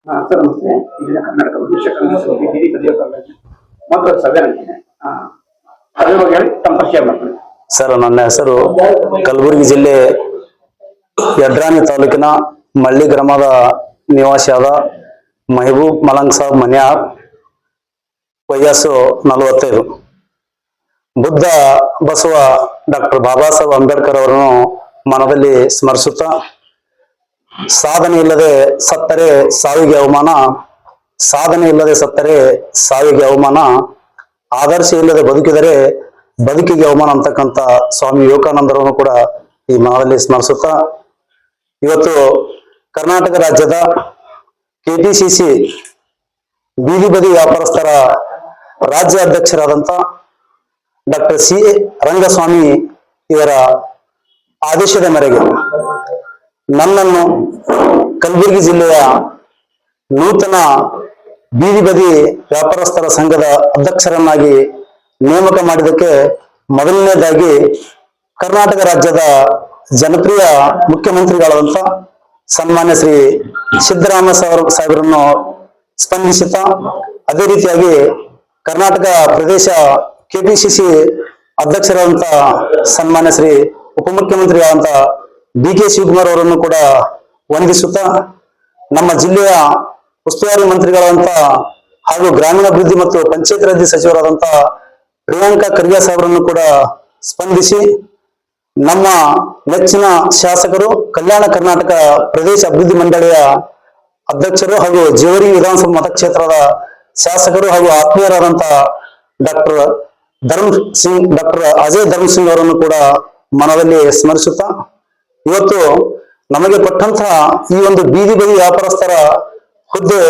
Sir ನಮಸ್ತೆ. ಇಲ್ಲಿನ ಕರ್ನಾಟಕ ಉದ್ದೇಶ ಕನ್ನಡ ಸಮಿತಿ ಹಿರಿಯ ಪದವಿ ಕಾಲೇಜು ಮತ್ತು ಸಭೆ ನಡೆದಿದೆ. ಅದ್ರ ಬಗ್ಗೆ ಹೇಳಿ ತಮ್ಮ ಪರಿಚಯ ಮಾಡ್ತಾರೆ. ಸರ್, ನನ್ನ ಹೆಸರು ಕಲಬುರಗಿ ಜಿಲ್ಲೆ ಯಡ್ರಾಮಿ ತಾಲೂಕಿನ ಮಳ್ಳಿ ಗ್ರಾಮದ ನಿವಾಸಿಯಾದ ಮೆಹಬೂಬ್ ಮಲಂಗ್ ಸಾಬ್ ಮನ್ಯಾರ್. ವಯಸ್ಸು 45. ಬುದ್ಧ ಬಸವ ಡಾಕ್ಟರ್ ಬಾಬಾ ಸಾಹೇಬ್ ಅಂಬೇಡ್ಕರ್ ಅವರನ್ನು ಮನದಲ್ಲಿ ಸ್ಮರಿಸುತ್ತಾ, ಸಾಧನೆ ಇಲ್ಲದೆ ಸತ್ತರೆ ಸಾವಿಗೆ ಅವಮಾನ, ಸಾಧನೆ ಇಲ್ಲದೆ ಸತ್ತರೆ ಸಾವಿಗೆ ಅವಮಾನ, ಆದರ್ಶ ಇಲ್ಲದೆ ಬದುಕಿದರೆ ಬದುಕಿಗೆ ಅವಮಾನ ಅಂತಕ್ಕಂಥ ಸ್ವಾಮಿ ವಿವೇಕಾನಂದರನ್ನು ಕೂಡ ಈ ಮನದಲ್ಲಿ ಸ್ಮರಿಸುತ್ತಾ, ಇವತ್ತು ಕರ್ನಾಟಕ ರಾಜ್ಯದ ಕೆಪಿಸಿಸಿ ಬೀದಿ ಬದಿ ವ್ಯಾಪಾರಸ್ಥರ ರಾಜ್ಯ ಅಧ್ಯಕ್ಷರಾದಂಥ ಡಾಕ್ಟರ್ ಸಿ ರಂಗಸ್ವಾಮಿ ಇವರ ಆದೇಶದ ಮೇರೆಗೆ ನನ್ನನ್ನು ಕಲಬುರಗಿ ಜಿಲ್ಲೆಯ ನೂತನ ಬೀದಿ ಬದಿ ವ್ಯಾಪಾರಸ್ಥರ ಸಂಘದ ಅಧ್ಯಕ್ಷರನ್ನಾಗಿ ನೇಮಕ ಮಾಡಿದ್ದಕ್ಕೆ ಮೊದಲನೇದಾಗಿ ಕರ್ನಾಟಕ ರಾಜ್ಯದ ಜನಪ್ರಿಯ ಮುಖ್ಯಮಂತ್ರಿಗಳಾದಂಥ ಸನ್ಮಾನ್ಯ ಶ್ರೀ ಸಿದ್ದರಾಮಯ್ಯ ಸಾಹೇಬರನ್ನು ಸ್ಪಂದಿಸುತ್ತಾ, ಅದೇ ರೀತಿಯಾಗಿ ಕರ್ನಾಟಕ ಪ್ರದೇಶ ಕೆಪಿಸಿಸಿ ಅಧ್ಯಕ್ಷರಾದಂಥ ಸನ್ಮಾನ್ಯ ಶ್ರೀ ಉಪಮುಖ್ಯಮಂತ್ರಿಗಳಾದಂಥ ಡಿ.ಕೆ. ಶಿವಕುಮಾರ್ ಅವರನ್ನು ಕೂಡ ವಂದಿಸುತ್ತಾ, ನಮ್ಮ ಜಿಲ್ಲೆಯ ಉಸ್ತುವಾರಿ ಮಂತ್ರಿಗಳಾದಂಥ ಹಾಗೂ ಗ್ರಾಮೀಣಾಭಿವೃದ್ಧಿ ಮತ್ತು ಪಂಚಾಯತ್ ರಾಜ್ ಸಚಿವರಾದಂಥ ಪ್ರಿಯಾಂಕಾ ಖರ್ಗೆ ಸಾಹೇಬರನ್ನು ಕೂಡ ಸ್ಪಂದಿಸಿ, ನಮ್ಮ ನೆಚ್ಚಿನ ಶಾಸಕರು ಕಲ್ಯಾಣ ಕರ್ನಾಟಕ ಪ್ರದೇಶ ಅಭಿವೃದ್ಧಿ ಮಂಡಳಿಯ ಅಧ್ಯಕ್ಷರು ಹಾಗೂ ಜೇವರಿ ವಿಧಾನಸಭಾ ಮತಕ್ಷೇತ್ರದ ಶಾಸಕರು ಹಾಗೂ ಆತ್ಮೀಯರಾದಂಥ ಡಾಕ್ಟರ್ ಅಜಯ್ ಧರ್ಮ್ ಸಿಂಗ್ ಅವರನ್ನು ಕೂಡ ಮನದಲ್ಲಿ ಸ್ಮರಿಸುತ್ತಾ, ಇವತ್ತು ನಮಗೆ ಕೊಟ್ಟಂತಹ ಈ ಒಂದು ಬೀದಿ ಬದಿ ವ್ಯಾಪಾರಸ್ಥರ ಹುದ್ದೆ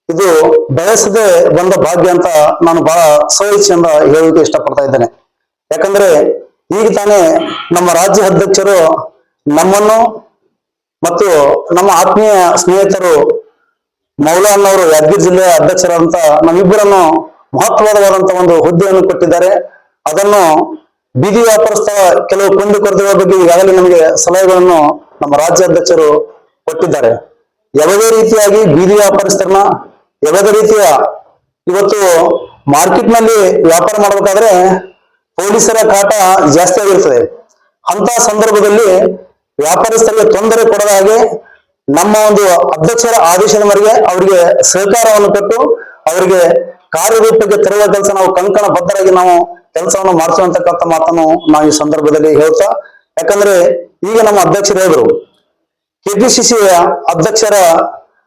ಇದು ಬಯಸದೆ ಬಂದ ಭಾಗ್ಯ ಅಂತ ನಾನು ಬಹಳ ಸ್ವಇಚ್ಛೆಯಿಂದ ಹೇಳಲಿಕ್ಕೆ ಇಷ್ಟಪಡ್ತಾ ಇದ್ದೇನೆ. ಯಾಕಂದ್ರೆ ಈಗ ತಾನೇ ನಮ್ಮ ರಾಜ್ಯ ಅಧ್ಯಕ್ಷರು ನಮ್ಮನ್ನು ಮತ್ತು ನಮ್ಮ ಆತ್ಮೀಯ ಸ್ನೇಹಿತರು ಮೌಲಾ ಅನ್ನವರು ಯಾದಗಿರಿ ಜಿಲ್ಲೆಯ ಅಧ್ಯಕ್ಷರಾದಂತ ನಮ್ಮಿಬ್ಬರನ್ನು ಮಹತ್ವವಾದಂತಹ ಒಂದು ಹುದ್ದೆಯನ್ನು ಕೊಟ್ಟಿದ್ದಾರೆ. ಅದನ್ನು ಬೀದಿ ವ್ಯಾಪಾರಸ್ಥರ ಕೆಲವು ಕುಂದುಕೊರತೆಗಳ ಬಗ್ಗೆ ಈಗಾಗಲೇ ನಮಗೆ ಸಲಹೆಗಳನ್ನು ನಮ್ಮ ರಾಜ್ಯ ಅಧ್ಯಕ್ಷರು ಕೊಟ್ಟಿದ್ದಾರೆ. ಯಾವುದೇ ರೀತಿಯಾಗಿ ಬೀದಿ ವ್ಯಾಪಾರಸ್ಥರನ್ನ ಯಾವುದೇ ರೀತಿಯ ಇವತ್ತು ಮಾರ್ಕೆಟ್ ನಲ್ಲಿ ವ್ಯಾಪಾರ ಮಾಡಬೇಕಾದ್ರೆ ಪೊಲೀಸರ ಕಾಟ ಜಾಸ್ತಿ ಆಗಿರ್ತದೆ. ಅಂತ ಸಂದರ್ಭದಲ್ಲಿ ವ್ಯಾಪಾರಸ್ಥರಿಗೆ ತೊಂದರೆ ಕೊಡದ ಹಾಗೆ ನಮ್ಮ ಒಂದು ಅಧ್ಯಕ್ಷರ ಆದೇಶದ ಮೇರೆಗೆ ಅವರಿಗೆ ಸಹಕಾರವನ್ನು ಕೊಟ್ಟು ಅವರಿಗೆ ಕಾರ್ಯರೂಪಕ್ಕೆ ತರುವ ಕೆಲಸ ನಾವು ಕಂಕಣ ಬದ್ಧರಾಗಿ ನಾವು ಕೆಲಸವನ್ನು ಮಾಡಿಸುವಂತಕ್ಕಂಥ ಮಾತನ್ನು ನಾವು ಈ ಸಂದರ್ಭದಲ್ಲಿ ಹೇಳ್ತಾ, ಯಾಕಂದ್ರೆ ಈಗ ನಮ್ಮ ಅಧ್ಯಕ್ಷರು ಹೇಳಿದ್ರು ಕೆಪಿಸಿಸಿಯ ಅಧ್ಯಕ್ಷರ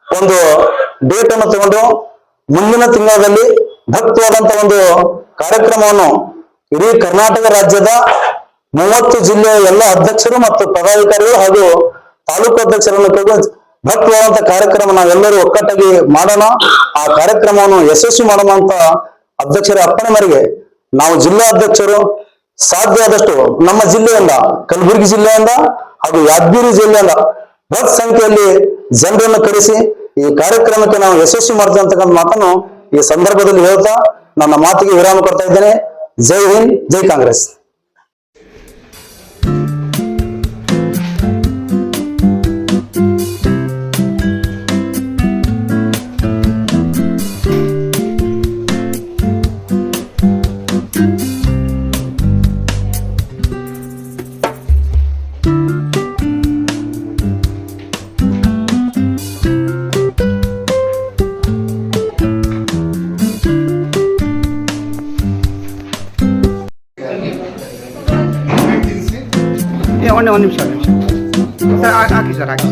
ಒಂದು ಡೇಟ್ ಅನ್ನು ತಗೊಂಡು ಮುಂದಿನ ತಿಂಗಳಲ್ಲಿ ಭಕ್ತವಾದಂತ ಒಂದು ಕಾರ್ಯಕ್ರಮವನ್ನು ಇಡೀ ಕರ್ನಾಟಕ ರಾಜ್ಯದ 30 ಜಿಲ್ಲೆಯ ಎಲ್ಲ ಅಧ್ಯಕ್ಷರು ಮತ್ತು ಪದಾಧಿಕಾರಿಗಳು ಹಾಗೂ ತಾಲೂಕು ಅಧ್ಯಕ್ಷರನ್ನು ಕರೆದು ಭಕ್ತವಾದಂತ ಕಾರ್ಯಕ್ರಮ ನಾವೆಲ್ಲರೂ ಒಕ್ಕಟ್ಟಾಗಿ ಮಾಡೋಣ, ಆ ಕಾರ್ಯಕ್ರಮವನ್ನು ಯಶಸ್ವಿ ಮಾಡೋಣ ಅಂತ ಅಧ್ಯಕ್ಷರ ಅಪ್ಪಣೆ ಮೇರೆಗೆ ನಾವು ಜಿಲ್ಲಾ ಅಧ್ಯಕ್ಷರು ಸಾಧ್ಯ ಆದಷ್ಟು ನಮ್ಮ ಜಿಲ್ಲೆಯಿಂದ ಕಲಬುರಗಿ ಜಿಲ್ಲೆಯಿಂದ ಹಾಗೂ ಯಾದಗಿರಿ ಜಿಲ್ಲೆಯಿಂದ ಬೃಹತ್ ಸಂಖ್ಯೆಯಲ್ಲಿ ಜನರನ್ನು ಕರೆಸಿ ಈ ಕಾರ್ಯಕ್ರಮಕ್ಕೆ ನಾವು ಯಶಸ್ವಿ ಮಾಡ್ತೇವೆ ಅಂತಕ್ಕಂಥ ಮಾತನ್ನು ಈ ಸಂದರ್ಭದಲ್ಲಿ ಹೇಳ್ತಾ ನನ್ನ ಮಾತಿಗೆ ವಿರಾಮ ಕೊಡ್ತಾ ಇದ್ದೇನೆ. ಜೈ ಹಿಂದ್, ಜೈ ಕಾಂಗ್ರೆಸ್. ಒಂದು ನಿಮಿಷ ಸರ್, ಹಾಕಿ ಸರ್, ಹಾಕಿ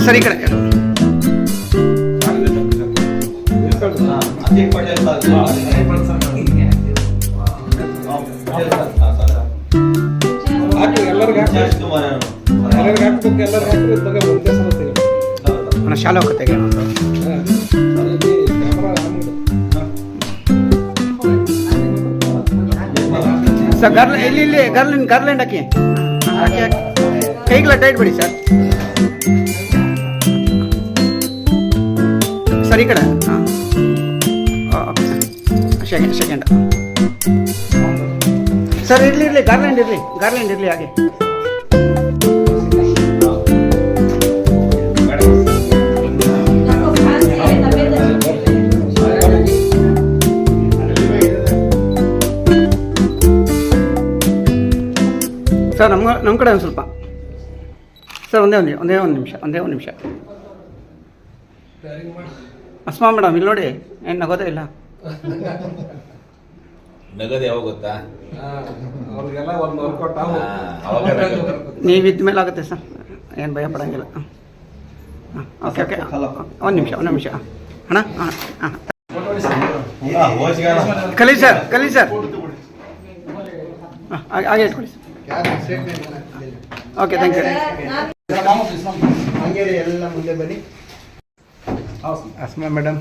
ಸರ್, ಈ ಕಡೆ ಶಾಲೆ ಹೋಗ್ತೇವೆ ಸರ್. ಇಲ್ಲಿ ಗರ್ಲೆಂಡ್ ಹಾಕಿ ಕೈಗೆಲ್ಲ ಟೈಟ್ ಬಿಡಿ ಸರ್. ಸರ್ ಈ ಕಡೆ ಸೆಕೆಂಡ್ ಸರ್, ಇರಲಿ ಗಾರ್ಲೆಂಡ್ ಇರಲಿ ಹಾಗೆ. ಸರ್ ನಮ್ಮ ಕಡೆ ಒಂದು ಸ್ವಲ್ಪ ಸರ್ ಒಂದೇ ಒಂದು ನಿಮಿಷ ಅಸ್ಮಾ ಮೇಡಮ್ ಇಲ್ಲಿ ನೋಡಿ ಏನು ನಗೋದೇ ಇಲ್ಲ. ನಗದು ಯಾವಾಗ ಗೊತ್ತಾ? ಅವ್ರಿಗೆಲ್ಲ ಒಂದು ವರ್ಕೌಟ್ ನೀವಿದ್ದ ಮೇಲೆ ಆಗುತ್ತೆ ಸರ್, ಏನು ಭಯ ಪಡೋಂಗಿಲ್ಲ. ಓಕೆ ಒಂದು ನಿಮಿಷ ಅಣ್ಣ. ಕಲಿ ಸರ್ ಹಾಗೆ ಇಟ್ಕೊಳ್ಳಿ ಸರ್. Okay thank you. ಎಲ್ಲ ಮುಂದೆ ಬನ್ನಿ. ಅಸ್ಮಾ ಮೇಡಮ್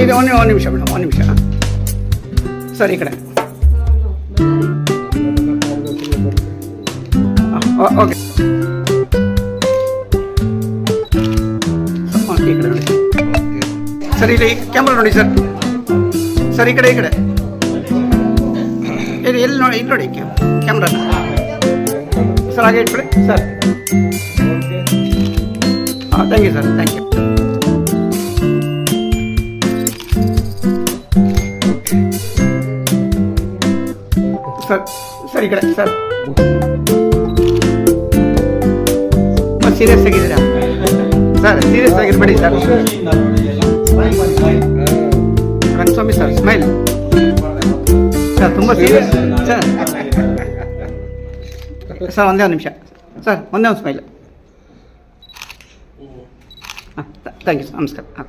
ಇದು ಒಂದು ನಿಮಿಷ ಮೇಡಮ್, ಒಂದು ನಿಮಿಷ ಸರ್. ಈ ಕಡೆ ಓಕೆ ಈ ಕಡೆ ನೋಡಿ ಸರ್, ಇಲ್ಲಿ ಕ್ಯಾಮ್ರಾ ನೋಡಿ ಸರ್. ಸರ್ ಈ ಕಡೆ ಎಲ್ಲಿ ನೋಡಿ, ಇಲ್ಲಿ ನೋಡಿ ಕ್ಯಾಮ್ರಾ ಸರ್. ಹಾಗೆ ಇಟ್ಬಿಡಿ sir. Thank you sir, thank you sir. Sir ಈ ಕಡೆ ಸರ್. ಸೀರಿಯಸ್ ಆಗಿದ್ದೀರಾ ಸರ್? ಸೀರಿಯಸ್ ಆಗಿರ್ಬೇಡಿ sir. Rangaswamy sir smile sir, ತುಂಬ ಸೀರಿಯಸ್ ಸರ್. ಸರ್ ಒಂದೇ ಒಂದು ನಿಮಿಷ ಸರ್, ಒಂದೇ ಒಂದು ಸ್ಮೈಲ್. ಹಾಂ ಥ್ಯಾಂಕ್ ಯು ಸರ್, ನಮಸ್ಕಾರ. ಹಾಂ